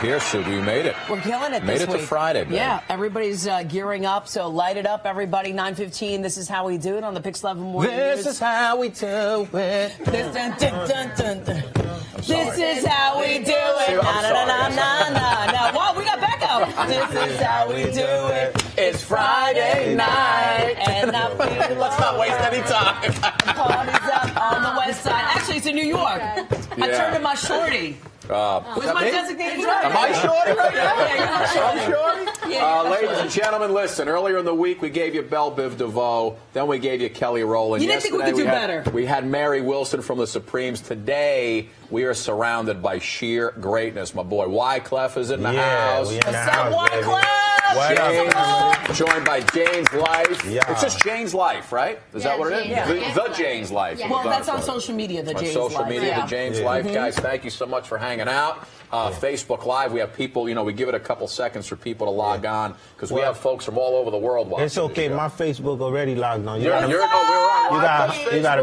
here, Sugar. You made it. We're killing it Made this it week. to Friday, baby. Yeah, everybody's gearing up, so light it up, everybody. 9:15, this is how we do it on the Pix11 Morning This News. is how we do it. This is how we do it. Well, we got backup. This is how we do it. It's Friday night, and I'm feeling Let's not waste any time. Party's up on the west side. Actually, it's in New York. I turned to my shorty. Who's my designated driver? Am I shorty right now? Yeah, you're not shorty. Shorty? Yeah. Ladies and gentlemen, listen. Earlier in the week, we gave you Belle Biv DeVoe. Then we gave you Kelly Rowland. You didn't think we could do better. We had Mary Wilson from the Supremes. Today, we are surrounded by sheer greatness. My boy Wyclef is in the house. What's up, Wyclef? Joined by Jane's Life. Yeah. It's just Jane's Life, right? Is that what it is? Yeah. The Jane's Life. Well, that's on social media, the Jane's Life. On social media, the Jane's Life. Guys, thank you so much for hanging out. Facebook Live, we have people, we give it a couple seconds for people to log on because we have folks from all over the world watching. It's okay. My Facebook already logged on. You got a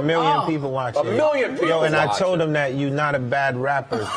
million people watching. A million people Yo, and watching. I told them that you're not a bad rapper.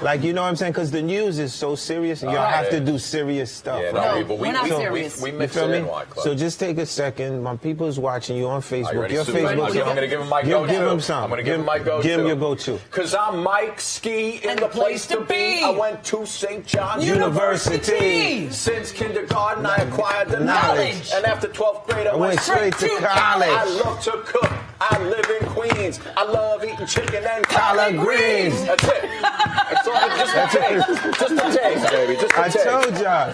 Like, you know what I'm saying? Because the news is so serious, and y'all have to do serious stuff. Yeah, right? no, we're not serious. We mix You feel it in, me? Wyclef. So just take a second. My people is watching you on Facebook. Your Facebook. I'm going to give him my go-to. Give him some. I'm going to give him my go-to. Give him your go-to. Because I'm Mike Ski in the place to be. I went to St. John's University. Since kindergarten, I acquired the Knowledge. And after 12th grade, I went straight to college. I love to cook. I live in Queens. I love eating chicken and collard greens. That's it. That's all. Just a taste. Just a taste, baby. Just a taste. I told y'all.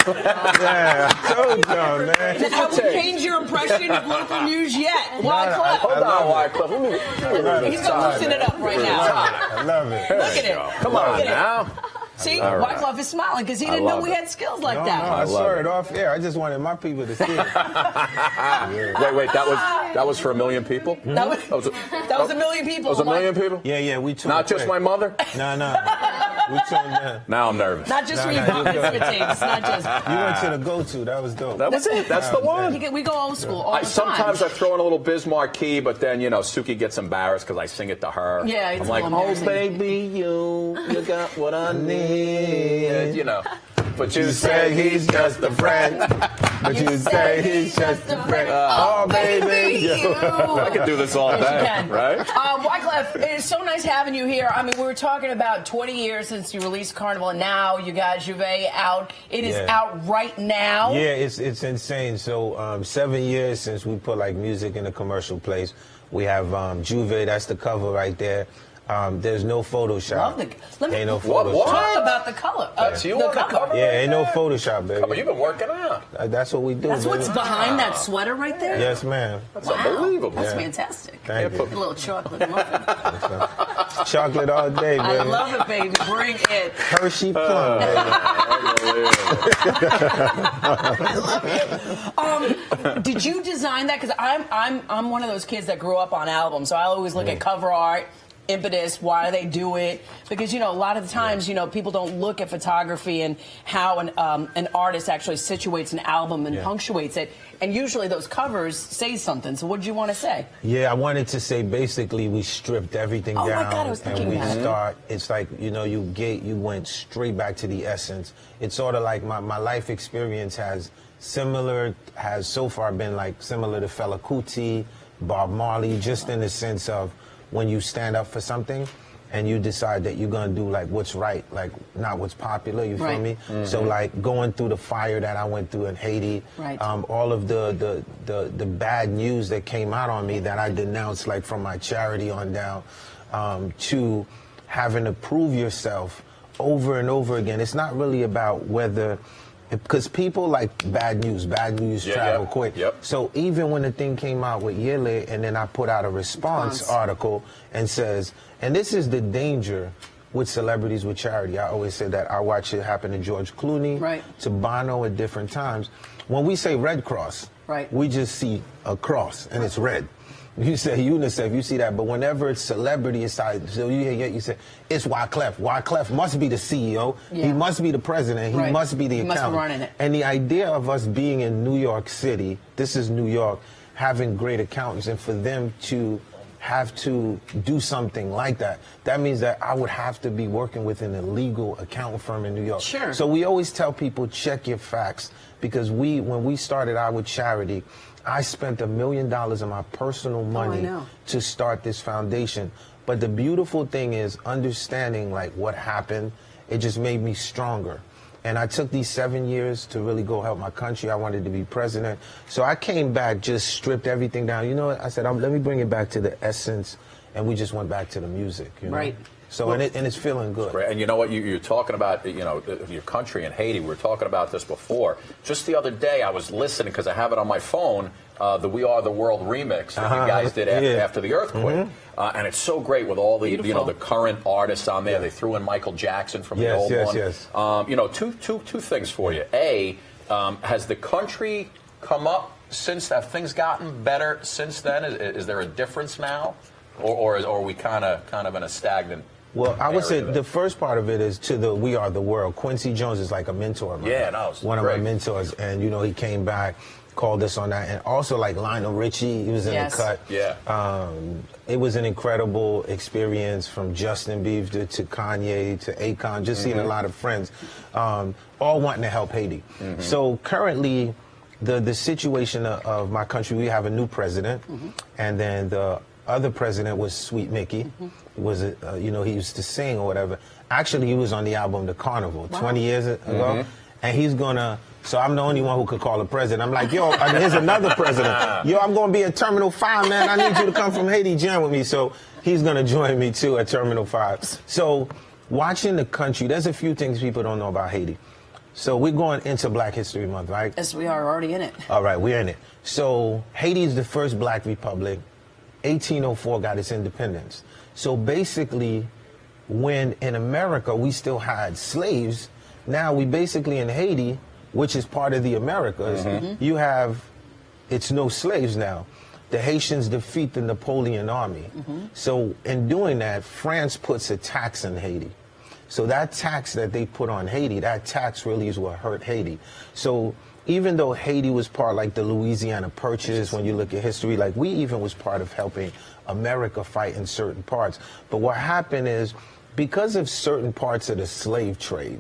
Yeah, I told y'all, man. Have we changed your impression of local news yet? Wyclef. Hold on, Wyclef. He's going to loosen it up right now. I love it. Look at it. Come on now. See, Wyclef is smiling because he didn't know we had skills like that. No, I saw it off air. I just wanted my people to see it. Wait, that was for a million people? That was a million people. That was a million people? Yeah, we tuned Not just my mother? No. We tuned in. Now I'm nervous. Not just for your bar mitzvah tapes. Not just. You went to the go-to. That was dope. That was it. That's the one. We go old school all the time. Sometimes I throw in a little Bismarck key, but then, Suki gets embarrassed because I sing it to her. Yeah, it's I'm like, oh, baby, you got what I need. But you say he's just a friend. But you say he's just a friend. Oh, baby. I could do this all day, right? Wyclef, it's so nice having you here. I mean, we were talking about 20 years since you released Carnival, and now you got Juve out. It is out right now. Yeah, it's insane. So 7 years since we put music in a commercial place. We have Juve, that's the cover right there. There's no Photoshop. Ain't no Photoshop. Talk about the color. That's you on the cover? Yeah, ain't no Photoshop, baby. Come on, you've been working out. That's what we do. That's what's behind that sweater right there? Yes, ma'am. That's unbelievable. That's fantastic. Thank you. A little chocolate muffin. Chocolate all day, baby. I love it, baby. Bring it. Hershey plum, baby. I love it. Did you design that? Because I'm one of those kids that grew up on albums, so I always look at cover art. Impetus, why they do it, because a lot of the times people don't look at photography and how an artist actually situates an album and punctuates it, and usually those covers say something. So what did you want to say? Yeah, I wanted to say basically we stripped everything down. Oh my God, I was thinking and we that. start. It's like you went straight back to the essence. It's sort of like my life experience has so far been similar to Fela Kuti, Bob Marley, just in the sense of when you stand up for something and you decide that you're going to do what's right, not what's popular, you feel me? Mm-hmm. So going through the fire that I went through in Haiti, all of the bad news that came out on me that I denounced from my charity on down, to having to prove yourself over and over again. It's not really about whether... Because people like bad news travel quick. Yep. So even when the thing came out with Yele, and then I put out a response article and says, and this is the danger with celebrities with charity. I always say that. I watch it happen to George Clooney, to Bono at different times. When we say Red Cross, we just see a cross and it's red. You say UNICEF, you see that, but whenever it's celebrity inside, so you say, it's Wyclef. Wyclef must be the CEO. He must be the president. He must be the accountant. Must be running it. And the idea of us being in New York City, this is New York, having great accountants, and for them to have to do something like that, that means that I would have to be working with an illegal accounting firm in New York. Sure. So we always tell people, check your facts, because when we started out with charity, I spent $1 million of my personal money to start this foundation. But the beautiful thing is understanding like what happened, it just made me stronger. And I took these 7 years to really go help my country. I wanted to be president. So I came back, just stripped everything down. You know what? I said, let me bring it back to the essence. And we just went back to the music. You know? Right. So, and it's feeling good. Great. And you know what? You're talking about, you know, your country in Haiti. We were talking about this before. Just the other day, I was listening, because I have it on my phone, the We Are the World remix that you guys did after the earthquake. And it's so great with all the, you know, the current artists on there. They threw in Michael Jackson from the old one. Yes. You know, two things for you. A, has the country come up since that? Things gotten better since then? Is there a difference now? Or are we kind of in a stagnant? Well, I would say the first part of it is to the We Are the World. Quincy Jones is like a mentor of mine. Yeah, no, one of my mentors. And, you know, he came back, called us on that. And also like Lionel Richie, he was in the cut. Yeah. It was an incredible experience, from Justin Bieber to Kanye to Akon, just seeing a lot of friends, all wanting to help Haiti. So currently, the situation of my country, we have a new president, and then the other president was Sweet Mickey. Was you know, he used to sing or whatever. Actually, he was on the album The Carnival 20 years ago, and he's gonna. So I'm the only one who could call a president. I'm like, yo, here's another president. Yo, I'm gonna be at Terminal 5, man. I need you to come from Haiti, jam with me. So he's gonna join me too at Terminal 5. So watching the country, there's a few things people don't know about Haiti. So we're going into Black History Month, right? Yes, we are already in it. All right, we're in it. So Haiti is the first Black republic. 1804 got its independence. So basically, when in America we still had slaves, now we basically in Haiti, which is part of the Americas, you have, it's no slaves now. The Haitians defeat the Napoleon army. So in doing that, France puts a tax in Haiti. So that tax that they put on Haiti, that tax really is what hurt Haiti. So even though Haiti was part, like the Louisiana Purchase, when you look at history, like we even was part of helping America fight in certain parts. But what happened is, because of certain parts of the slave trade,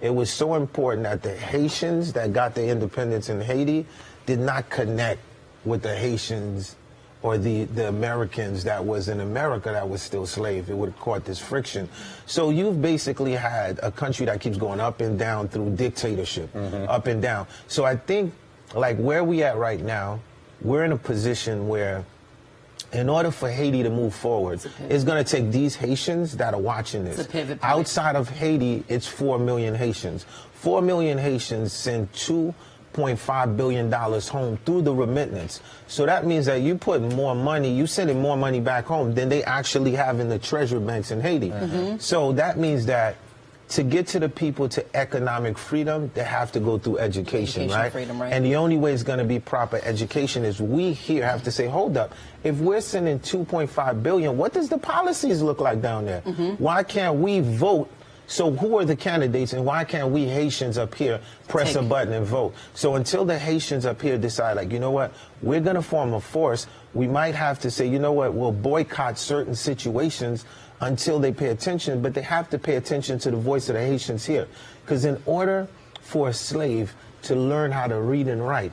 it was so important that the Haitians that got their independence in Haiti did not connect with the Haitians or the Americans that was in America that was still slave. It would have caught this friction. So you've basically had a country that keeps going up and down through dictatorship, up and down. So I think, like where we at right now, we're in a position where in order for Haiti to move forward, it's going to take these Haitians that are watching this. It's a pivot point. Outside of Haiti, it's 4 million Haitians. 4 million Haitians send $2.5 billion home through the remittance. So that means that you put more money, you sending more money back home than they actually have in the treasury banks in Haiti. So that means that to get to the people to economic freedom, they have to go through education, right? Freedom, right? And the only way it's going to be proper education is we here have to say, hold up, if we're sending 2.5 billion, what does the policies look like down there? Why can't we vote? So who are the candidates, and why can't we Haitians up here press a button and vote? So until the Haitians up here decide, like, you know what, we're going to form a force, we might have to say, you know what, we'll boycott certain situations until they pay attention, but they have to pay attention to the voice of the Haitians here. Because in order for a slave to learn how to read and write,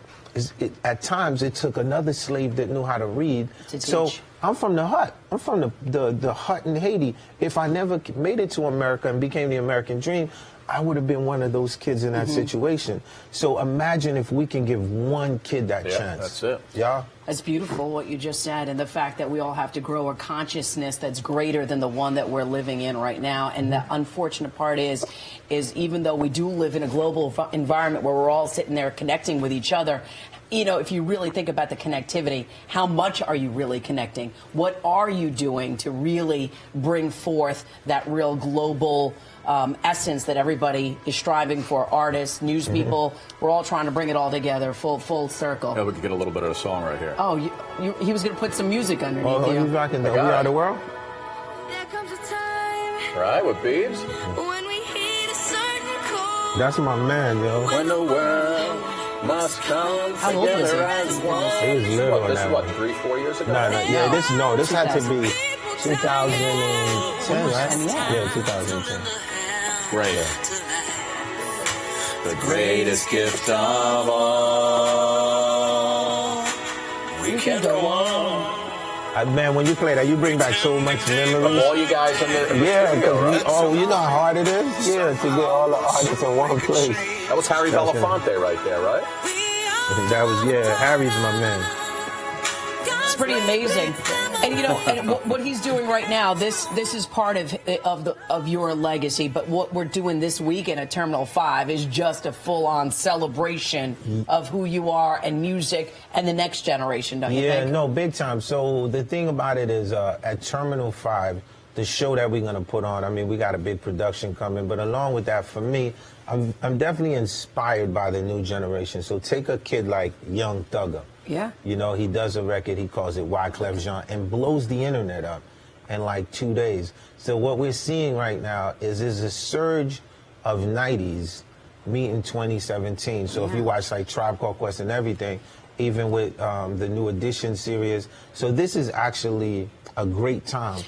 at times it took another slave that knew how to read. So I'm from the hut. I'm from the hut in Haiti. If I never made it to America and became the American dream, I would have been one of those kids in that situation. So imagine if we can give one kid that chance. That's it. Yeah. That's beautiful what you just said, and the fact that we all have to grow a consciousness that's greater than the one that we're living in right now. And the unfortunate part is even though we do live in a global environment where we're all sitting there connecting with each other, you know, if you really think about the connectivity, how much are you really connecting? What are you doing to really bring forth that real global essence that everybody is striving for? Artists, news people, we're all trying to bring it all together, full circle. Yeah, we could get a little bit of a song right here. Oh, he was going to put some music underneath you. He's rocking the We Are the World? There comes a time Right, with Biebs? when we hit a certain chord. That's my man, yo. When the world must come How old was together he? as one. He was little on This is that what, one. 3-4 years ago? This had to be 2010, right? Yeah. 2010. Great. The greatest gift of all. We can go on. Man, when you play that, you bring back so much memories. All you guys in the Yeah, studio, because right? you know how hard it is? Yeah, to get all the artists in one place. That was Harry Belafonte right there, right? That was, Harry's my man. It's pretty amazing. And you know, and what he's doing right now, this is part of your legacy. But what we're doing this weekend at Terminal 5 is just a full-on celebration of who you are and music and the next generation. Don't you think? Yeah, no, big time. So the thing about it is, at Terminal 5, the show that we're gonna put on, I mean, we got a big production coming. But along with that, for me, I'm definitely inspired by the new generation. So take a kid like Young Thugger. Yeah. You know, he does a record, he calls it Wyclef Jean, and blows the internet up in like 2 days. So what we're seeing right now is a surge of 90s meeting 2017. So if you watch like Tribe Called Quest and everything, even with the New Edition series, so this is actually a great time.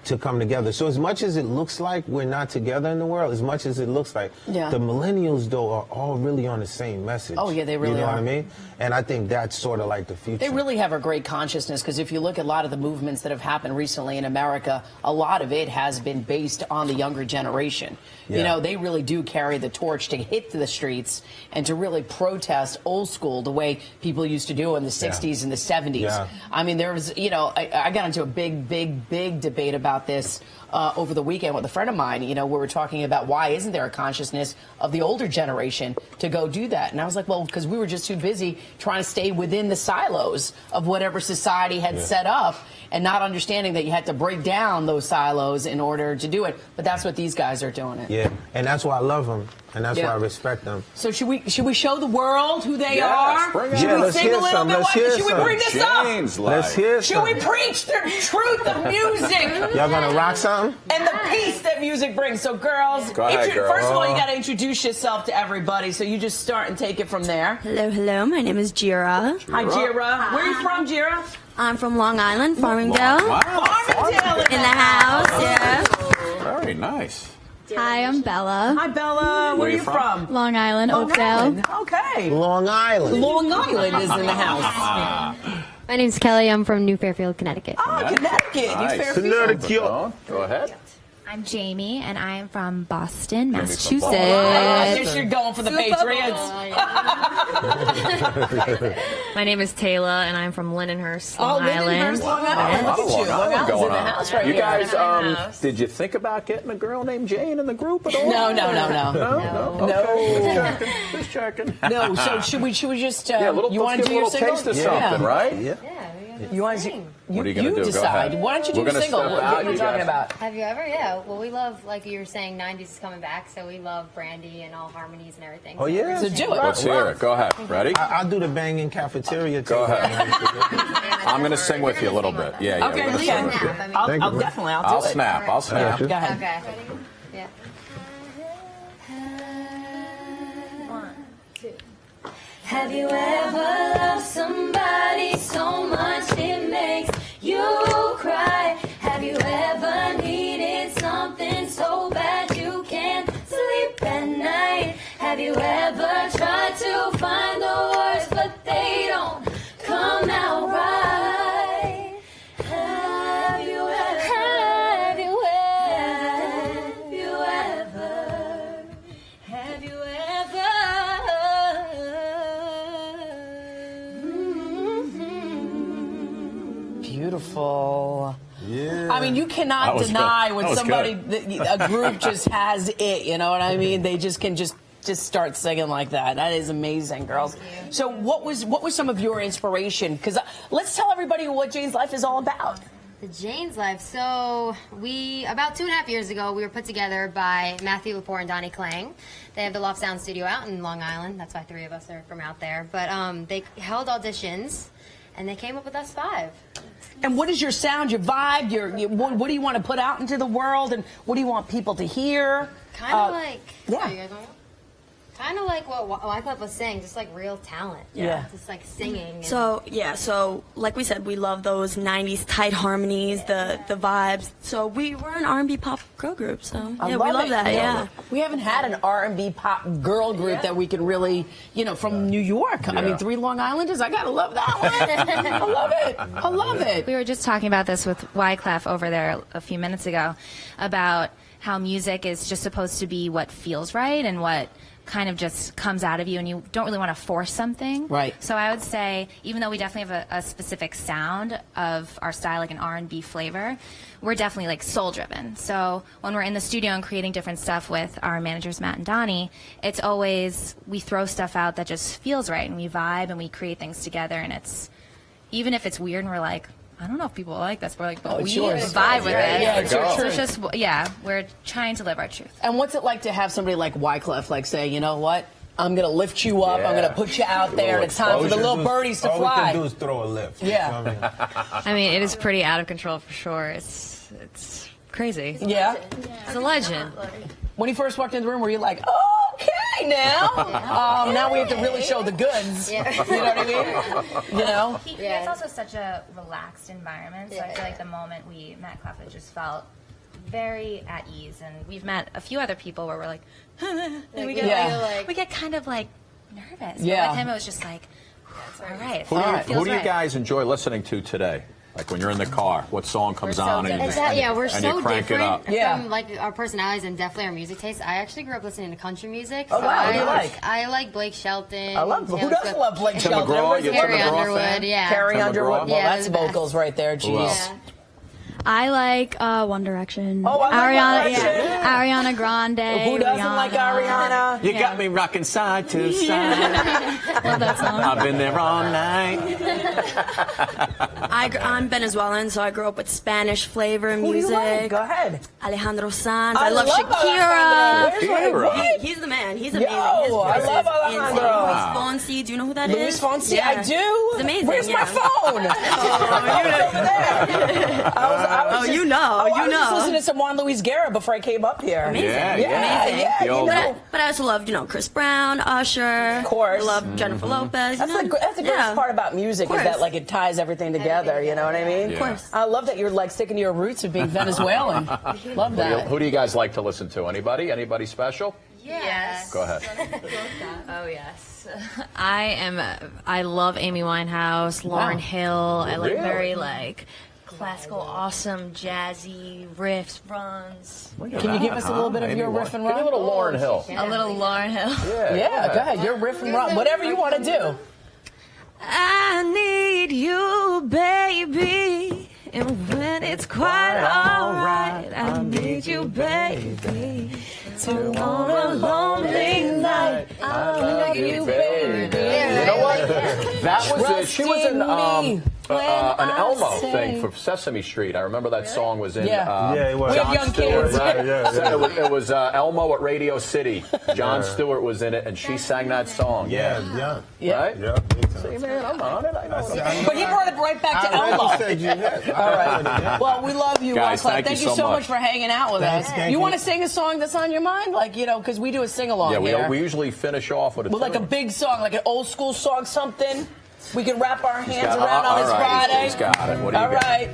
To come together. So as much as it looks like we're not together in the world, as much as it looks like, the millennials, though, are all really on the same message. Oh, yeah, they really You know are. what I mean? And I think that's sort of like the future. They really have a great consciousness, because if you look at a lot of the movements that have happened recently in America, a lot of it has been based on the younger generation. You know, they really do carry the torch to hit the streets and to really protest old school the way people used to do in the 60s and the 70s. I mean, there was, you know, I got into a big debate about this over the weekend with a friend of mine, you know, where we're talking about why isn't there a consciousness of the older generation to go do that. And I was like, well, because we were just too busy trying to stay within the silos of whatever society had set up and not understanding that you had to break down those silos in order to do it. But that's what these guys are doing it. Yeah, and that's why I love them, and that's why I respect them. So should we show the world who they are? Should we sing a little bit? Should we bring this up? Let's hear Should we preach the truth of music? Y'all gonna rock something? And the peace that music brings. So girls, Go ahead, girl. First of all, you got to introduce yourself to everybody. So you just start and take it from there. Hello, my name is Jira. Hi, Jira. Where are you from, Jira? I'm from Long Island, Farmingdale. Farmingdale In the house, yeah. Very nice. Hi, I'm Bella. Hi, Bella. Where are you from? Long Island, Long Oakdale. Island. Okay. Long Island. Long Island is in the house. My name's Kelly. I'm from New Fairfield, Connecticut. Oh, Connecticut. Nice. New Fairfield. Go ahead. I'm Jamie, and I am from Boston, Jamie from Massachusetts. Boston. I guess you're going for the Patriots. My name is Taylor, and I'm from Lindenhurst, Oh, Long Island. Lindenhurst, Long Island. Look at you. Long Island's in the house right You here. guys, did you think about getting a girl named Jane in the group at all? No. Just checking. No, so should we just you want let's to do give a your little single? taste of something, right? Yeah. You want to? What are you gonna do? Go decide. ahead. Why don't you do We're your gonna single? step What out, are you you talking guys. about? Have you ever? Yeah. Well, we love, like you were saying, 90s is coming back, so we love Brandy and all harmonies and everything. Oh, yeah? So do it. Let's hear it. Go ahead. Ready? I'll do the banging cafeteria. Go ahead. I'm going to sing with you a little bit. Yeah, Okay, we're gonna yeah. sing with you. I'll Thank you. definitely. I'll I'll do it. snap. I'll snap. Go ahead. Okay. Yeah. Have you ever loved somebody so much it makes you cry? Have you ever needed something so bad you can't sleep at night? Have you ever tried to find the words but they don't come out right? Have you ever? Have you ever? Have you ever? Beautiful. Yeah. I mean, you cannot was deny good. when That was somebody, good. a group just has it. You know what I mean? They just can just start singing like that. That is amazing, girls. So, what was some of your inspiration? Because let's tell everybody what Jane's Life is all about. The Jane's Life. So about 2.5 years ago, we were put together by Matthew Lepore and Donnie Klang. They have the Loft Sound Studio out in Long Island. That's why 3 of us are from out there. But they held auditions, and they came up with us 5. And what is your sound, your vibe, what do you want to put out into the world, and what do you want people to hear? Kind of like. yeah. Oh, you guys want one? Kind of like what Wyclef was saying, just like real talent. Yeah. Just like singing. And So like we said, we love those 90s tight harmonies, the vibes. So we're an R&B pop girl group, so I we love it. that, yeah. We haven't had an R&B pop girl group that we can really, from New York. I mean, 3 Long Islanders, I gotta love that one. I love it. I love it. We were just talking about this with Wyclef over there a few minutes ago about how music is just supposed to be what feels right and what kind of just comes out of you, and you don't really want to force something. Right. So I would say, even though we definitely have a specific sound of our style, like an R&B flavor, we're definitely like soul driven. So when we're in the studio and creating different stuff with our managers Matt and Donnie, it's always we throw stuff out that just feels right, and we vibe and we create things together, and it's even if it's weird and we're like, I don't know if people like this. We're like, but we vibe with it. Yeah, it's your So truth. it's just, we're trying to live our truth. And what's it like to have somebody like Wyclef, like say, you know what? I'm gonna lift you up. I'm gonna put you out there. And it's time for the little birdies to fly. All we can do is throw a lift. Yeah. You know what I mean? I mean, it is pretty out of control for sure. It's crazy. Yeah. It's a legend. When you first walked in the room, were you like, okay, now? Now we have to really show the goods. Yeah. You know what I mean? It's also such a relaxed environment, so I feel like the moment we met Clef, just felt very at ease. And we've met a few other people where we're like, and we get kind of like nervous. Yeah. But with him, it was just like, all right. Who do you guys enjoy listening to today? Like when you're in the car, what song comes on and you we're and so you crank different it up? from like our personalities and definitely our music taste. I actually grew up listening to country music. Oh, wow. What do you like? I like Blake Shelton. I love. Who Taylor doesn't Swift. love Blake Tim Shelton? McGraw, you're a Tim Carrie McGraw Underwood, fan? yeah. Carrie Tim Underwood. McGraw? Well, Yeah, that's they're the best. vocals right there. Who Jeez. else? I like One Direction. Oh, I like One Direction. Ariana Grande. Who doesn't like Ariana? You got me rocking side to side. Love that song. I've been there all night. I'm Venezuelan, so I grew up with Spanish flavor Who do music. you like? Go ahead. Alejandro Sanz. I I love love Shakira. Shakira. He's the man. He's amazing. Yo, His I voice love is Alejandro. insane. Luis Fonsi. Do you know who that is? Luis Fonsi, Yeah. I do. It's amazing. Where's my yeah. phone? I was you know. I was just listening to some Juan Luis Guerra before I came up here. Amazing. Yeah, The you old- know. But I also love, Chris Brown, Usher. Of course. I love Jennifer Lopez. That's the greatest part about music is that like it ties everything together. You know what I mean? Of course. I love that you're like sticking to your roots of being Venezuelan. Love that. Who do you guys like to listen to? Anybody? Anybody special? Yes. Go ahead. Oh, yes. I love Amy Winehouse, Lauryn Hill. I like Really? very classical, awesome, jazzy riffs, runs. Can you give us a little bit of your riff and run? Give me a little Lauryn Hill. A little Lauryn Hill. Yeah, go ahead. Your riff and run. Whatever you want to do. I need you, baby. And when it's quite alright, I need you, baby. To on a lonely night, I love you, baby. You know what? That was it. She was in me an Elmo say- thing for Sesame Street. I remember that song was in. Yeah. Yeah, it was. We have Jon young Stewart, kids. right? Yeah. It was Elmo at Radio City. Jon Stewart was in it, and she sang that song. Yeah. Right? Yeah. See, man, I'm on it. I know. But he brought it right back to I Elmo. already said you. All right. Well, we love you, Guys, Wyclef. thank you you so so much much for hanging out with us. Thank You you. want to sing a song that's on your mind? Because we do a sing-along Yeah, here. we usually finish off with a With like a tune. big song, like an old school song, something. We can wrap our hands got- around on all this right, Friday. he's got it. What do you All got? right.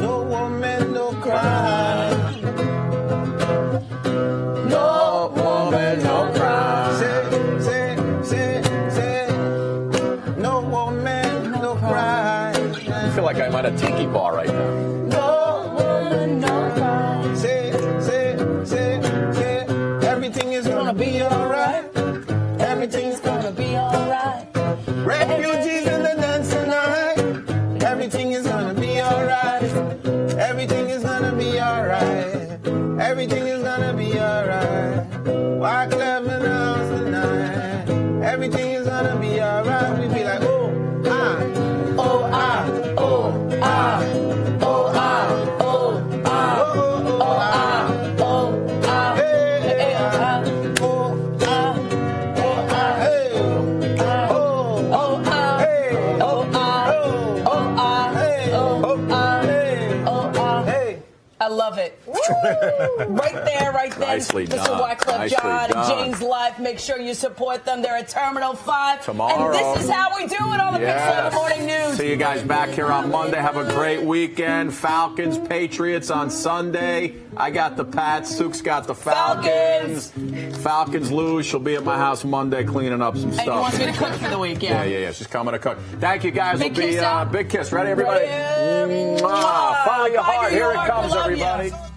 No woman, no cry. No woman, no cry. Say. No woman, no cry. I feel like I'm at a tiki bar right now. No woman, no cry. Say. Everything is gonna be alright. Everything's gonna be alright. Refugees in the dance tonight. Everything is gonna be alright. Everything is gonna be alright. Everything is gonna be alright. Wyclef in the house tonight. Everything is gonna be alright. We be like, oh, ah, oh, ah, oh, ah, oh, ah, oh, ah, oh, ah, oh, ah, hey, ah, oh, ah, oh, ah, hey, oh, ah, hey, oh, ah, oh, ah, hey, I love it. Right there. Nicely Mr. done. Wyclef Nicely Jean and done. Jane's Life. Make sure you support them. They're at Terminal 5. Tomorrow. And this is how we do it on the Pix11 Morning News. See you guys back here on Monday. Have a great weekend. Falcons, Patriots on Sunday. I got the Pats. Sook's got the Falcons. Falcons lose. She'll be at my house Monday cleaning up some And he stuff. wants me to cook for the week, Yeah. She's coming to cook. Thank you, guys. Big It'll be kiss out. big kiss. Ready, everybody? Ready? Follow your Bye, heart. New Here it York. comes, Love ya. everybody.